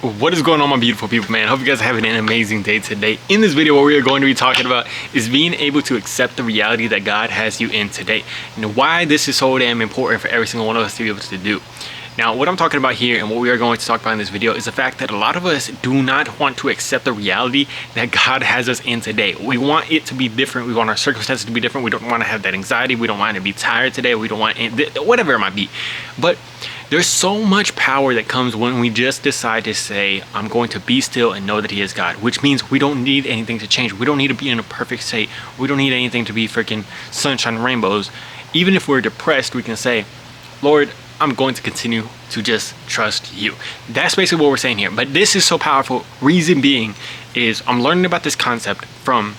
What is going on, my beautiful people, man? Hope you guys are having an amazing day today. In this video, what we are going to be talking about is being able to accept the reality that God has you in today, and why this is so damn important for every single one of us to be able to do. Now, what I'm talking about here and what we are going to talk about in this video is the fact that a lot of us do not want to accept the reality that God has us in today. We want it to be different. We want our circumstances to be different. We don't want to have that anxiety. We don't want to be tired today. We don't want whatever it might be. But there's so much power that comes when we just decide to say, I'm going to be still and know that He is God, which means we don't need anything to change. We don't need to be in a perfect state. We don't need anything to be freaking sunshine and rainbows. Even if we're depressed, we can say, Lord, I'm going to continue to just trust you. That's basically what we're saying here. But this is so powerful. Reason being is I'm learning about this concept from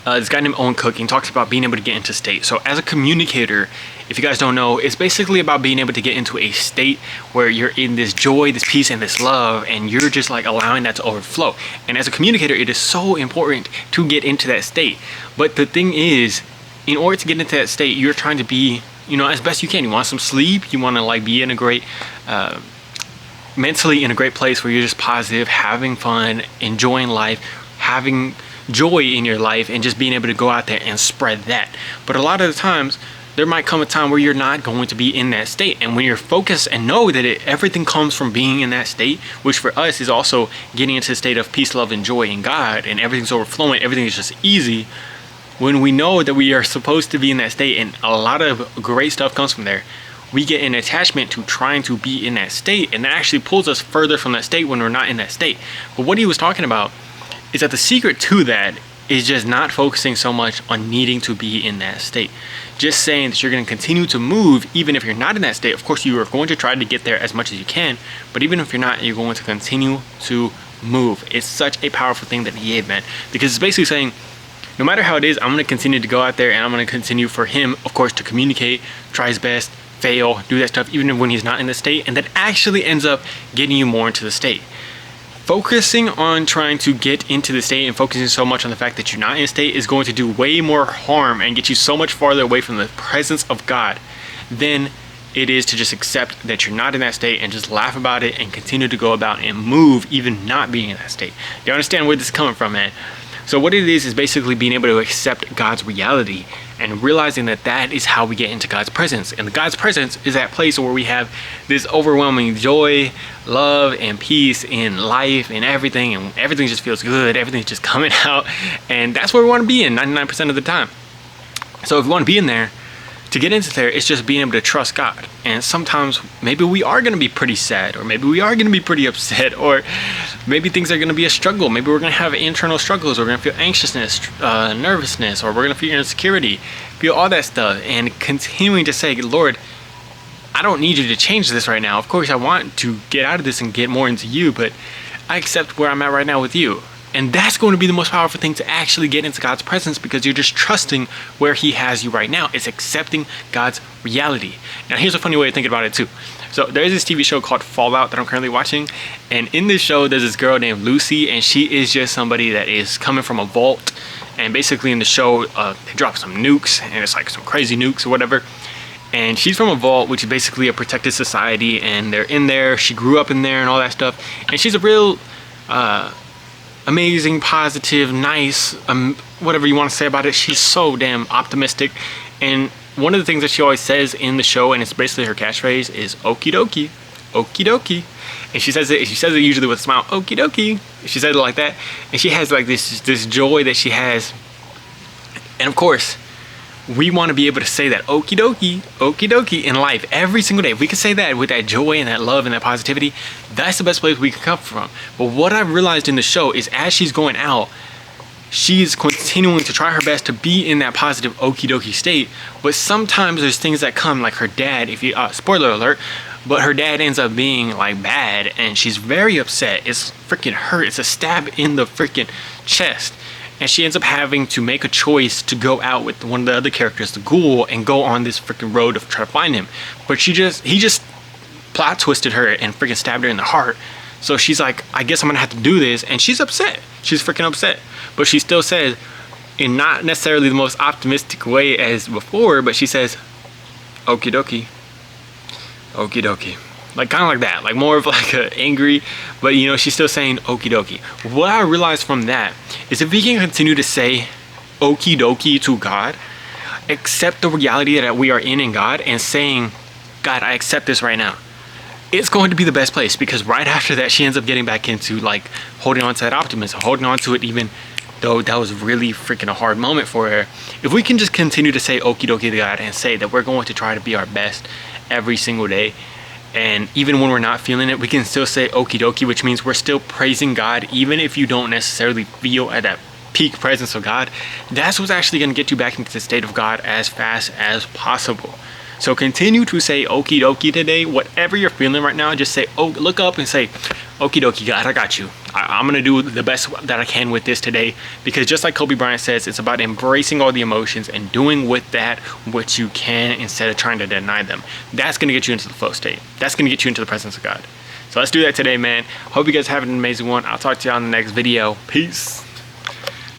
this guy named Okie. He talks about being able to get into state. So as a communicator, if you guys don't know, it's basically about being able to get into a state where you're in this joy, this peace, and this love, and you're just like allowing that to overflow. And as a communicator, it is so important to get into that state. But the thing is, in order to get into that state, you're trying to be, as best you can. You want some sleep. You want to like be in a great, mentally in a great place where you're just positive, having fun, enjoying life, having joy in your life, and just being able to go out there and spread that. But a lot of the times, there might come a time where you're not going to be in that state. And when you're focused and know that everything comes from being in that state, which for us is also getting into a state of peace, love, and joy in God, and everything's overflowing, everything is just easy. When we know that we are supposed to be in that state and a lot of great stuff comes from there, we get an attachment to trying to be in that state, and that actually pulls us further from that state when we're not in that state. But what he was talking about is that the secret to that is just not focusing so much on needing to be in that state. Just saying that you're going to continue to move even if you're not in that state. Of course, you are going to try to get there as much as you can, but even if you're not, you're going to continue to move. It's such a powerful thing that he gave, man, because it's basically saying, no matter how it is, I'm going to continue to go out there, and I'm going to continue for him, of course, to communicate, try his best, fail, do that stuff, even when he's not in the state, and that actually ends up getting you more into the state. Focusing on trying to get into the state and focusing so much on the fact that you're not in a state is going to do way more harm and get you so much farther away from the presence of God than it is to just accept that you're not in that state and just laugh about it and continue to go about and move even not being in that state. You understand where this is coming from, man? So what it is basically being able to accept God's reality and realizing that that is how we get into God's presence. And God's presence is that place where we have this overwhelming joy, love, and peace in life and everything just feels good. Everything's just coming out. And that's where we want to be in 99% of the time. So if we want to be in there, to get into there, it's just being able to trust God. And sometimes maybe we are going to be pretty sad, or maybe we are going to be pretty upset, or maybe things are going to be a struggle. Maybe we're going to have internal struggles. We're going to feel anxiousness, nervousness, or we're going to feel insecurity, feel all that stuff, and continuing to say, Lord, I don't need you to change this right now. Of course, I want to get out of this and get more into you, but I accept where I'm at right now with you. And that's going to be the most powerful thing to actually get into God's presence, because you're just trusting where He has you right now. It's accepting God's reality. Now, here's a funny way of thinking about it too. So there's this TV show called Fallout that I'm currently watching. And in this show, there's this girl named Lucy, and she is just somebody that is coming from a vault. And basically in the show, they drop some nukes, and it's like some crazy nukes or whatever. And she's from a vault, which is basically a protected society, and they're in there. She grew up in there and all that stuff. And she's a real amazing, positive, nice, whatever you want to say about it. She's so damn optimistic. And one of the things that she always says in the show, and it's basically her catchphrase, is Okie Dokie, Okie Dokie. And she says it usually with a smile, Okie Dokie. She says it like that. And she has like this joy that she has. And of course, we want to be able to say that Okie dokie in life every single day. If we can say that with that joy and that love and that positivity, that's the best place we can come from. But what I've realized in the show is as she's going out, she's continuing to try her best to be in that positive okie dokie state. But sometimes there's things that come, like her dad, spoiler alert, but her dad ends up being like bad, and she's very upset. It's freaking hurt. It's a stab in the freaking chest. And she ends up having to make a choice to go out with one of the other characters, the ghoul, and go on this freaking road to try to find him. But he just plot twisted her and freaking stabbed her in the heart. So she's like, I guess I'm gonna have to do this. And she's upset. She's freaking upset. But she still says, in not necessarily the most optimistic way as before, but she says, Okie dokie, Okie dokie. Like kind of like that, like more of like a angry, but you know, she's still saying okie dokie. What I realized from that is if we can continue to say okie dokie to God, accept the reality that we are in God, and saying, God, I accept this right now, it's going to be the best place. Because right after that, she ends up getting back into like holding on to that optimism, holding on to it, even though that was really freaking a hard moment for her. If we can just continue to say okie dokie to God and say that we're going to try to be our best every single day, and even when we're not feeling it, we can still say okie dokie, which means we're still praising God, even if you don't necessarily feel at that peak presence of God. That's what's actually going to get you back into the state of God as fast as possible. So continue to say okie dokie today. Whatever you're feeling right now, just say, oh, look up and say, okie dokie, God, I got you. I'm going to do the best that I can with this today. Because just like Kobe Bryant says, it's about embracing all the emotions and doing with that what you can instead of trying to deny them. That's going to get you into the flow state. That's going to get you into the presence of God. So let's do that today, man. Hope you guys have an amazing one. I'll talk to you on the next video. Peace.